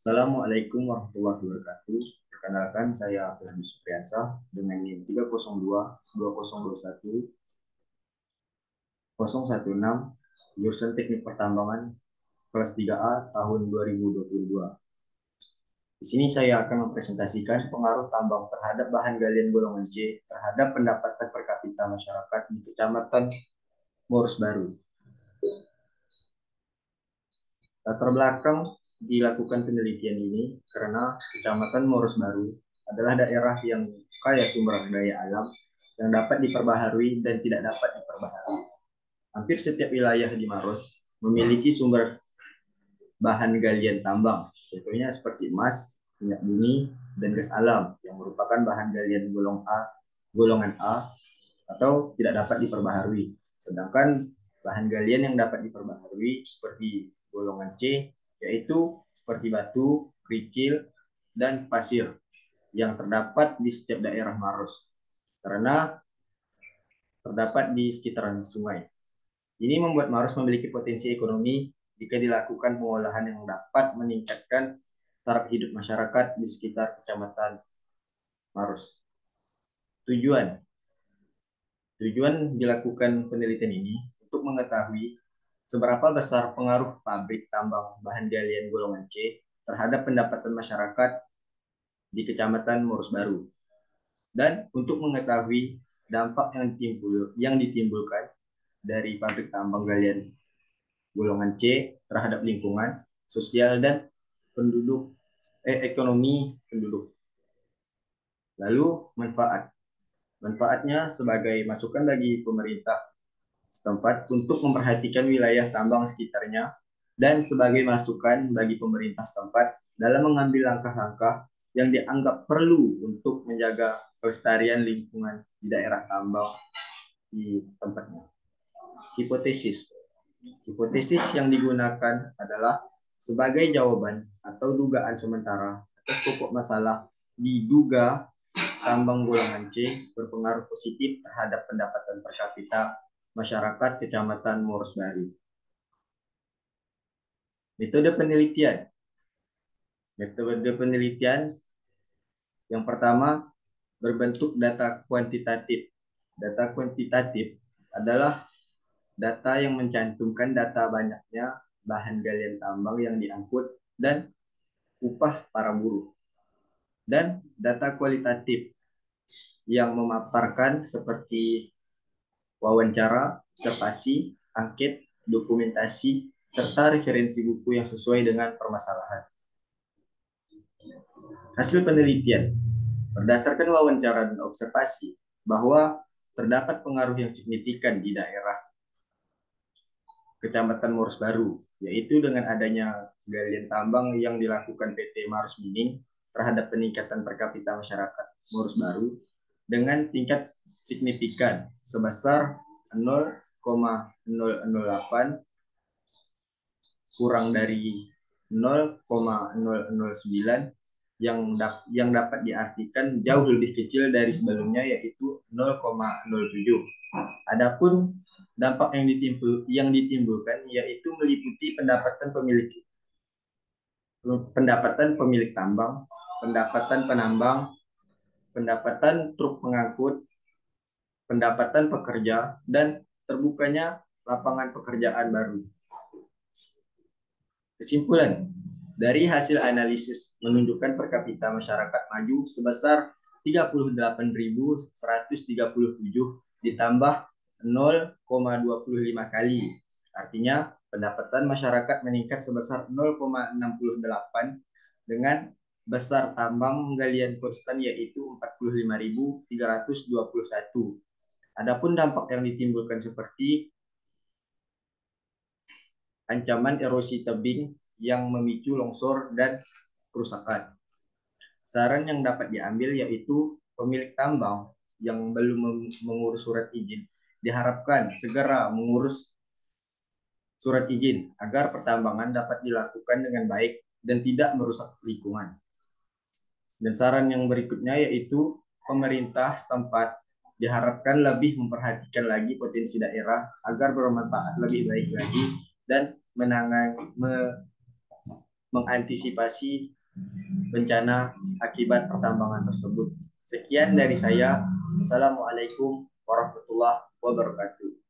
Assalamualaikum warahmatullahi wabarakatuh. Perkenalkan, saya Abdulhamid Supriyansah dengan NIM 302 2021 016, jurusan Teknik Pertambangan kelas 3A tahun 2022. Di sini saya akan mempresentasikan pengaruh tambang terhadap bahan galian golongan C terhadap pendapatan per kapita masyarakat di Kecamatan Morus Baru. Latar belakang dilakukan penelitian ini karena Kecamatan Morus Baru adalah daerah yang kaya sumber daya alam yang dapat diperbaharui dan tidak dapat diperbaharui. Hampir setiap wilayah di Maros memiliki sumber bahan galian tambang, contohnya seperti emas, minyak bumi, dan gas alam yang merupakan bahan galian golongan A atau tidak dapat diperbaharui. Sedangkan bahan galian yang dapat diperbaharui seperti golongan C yaitu seperti batu, kerikil, dan pasir yang terdapat di setiap daerah Maros karena terdapat di sekitaran sungai. Ini membuat Maros memiliki potensi ekonomi jika dilakukan pengolahan yang dapat meningkatkan taraf hidup masyarakat di sekitar Kecamatan Maros. Tujuan Tujuan dilakukan penelitian ini untuk mengetahui seberapa besar pengaruh pabrik tambang bahan galian golongan C terhadap pendapatan masyarakat di Kecamatan Morus Baru, dan untuk mengetahui dampak yang ditimbulkan dari pabrik tambang galian golongan C terhadap lingkungan, sosial, dan ekonomi penduduk. Lalu manfaatnya sebagai masukan bagi pemerintah setempat untuk memperhatikan wilayah tambang sekitarnya dan sebagai masukan bagi pemerintah setempat dalam mengambil langkah-langkah yang dianggap perlu untuk menjaga kelestarian lingkungan di daerah tambang di tempatnya. Hipotesis. Hipotesis yang digunakan adalah sebagai jawaban atau dugaan sementara atas pokok masalah diduga tambang golongan C berpengaruh positif terhadap pendapatan per kapita masyarakat Kecamatan Morus Baru. Metode penelitian. Metode penelitian yang pertama berbentuk data kuantitatif. Data kuantitatif adalah data yang mencantumkan data banyaknya bahan galian tambang yang diangkut dan upah para buruh. Dan data kualitatif yang memaparkan seperti wawancara, observasi, angket, dokumentasi, serta referensi buku yang sesuai dengan permasalahan. Hasil penelitian berdasarkan wawancara dan observasi bahwa terdapat pengaruh yang signifikan di daerah Kecamatan Morus Baru, yaitu dengan adanya galian tambang yang dilakukan PT Maros Mining terhadap peningkatan per kapita masyarakat Morus Baru dengan tingkat signifikan sebesar 0,008 kurang dari 0,009 yang dapat diartikan jauh lebih kecil dari sebelumnya, yaitu 0,07. Adapun dampak yang ditimbulkan yaitu meliputi pendapatan pemilik tambang, pendapatan penambang, pendapatan truk pengangkut, pendapatan pekerja, dan terbukanya lapangan pekerjaan baru. Kesimpulan dari hasil analisis menunjukkan per kapita masyarakat maju sebesar 38.137 ditambah 0,25 kali. Artinya pendapatan masyarakat meningkat sebesar 0,68 dengan besar tambang galian konstan yaitu 45.321. Adapun dampak yang ditimbulkan seperti ancaman erosi tebing yang memicu longsor dan kerusakan. Saran yang dapat diambil yaitu pemilik tambang yang belum mengurus surat izin diharapkan segera mengurus surat izin agar pertambangan dapat dilakukan dengan baik dan tidak merusak lingkungan. Dan saran yang berikutnya yaitu pemerintah setempat diharapkan lebih memperhatikan lagi potensi daerah agar bermanfaat lebih baik lagi dan mengantisipasi bencana akibat pertambangan tersebut. Sekian dari saya. Assalamualaikum warahmatullahi wabarakatuh.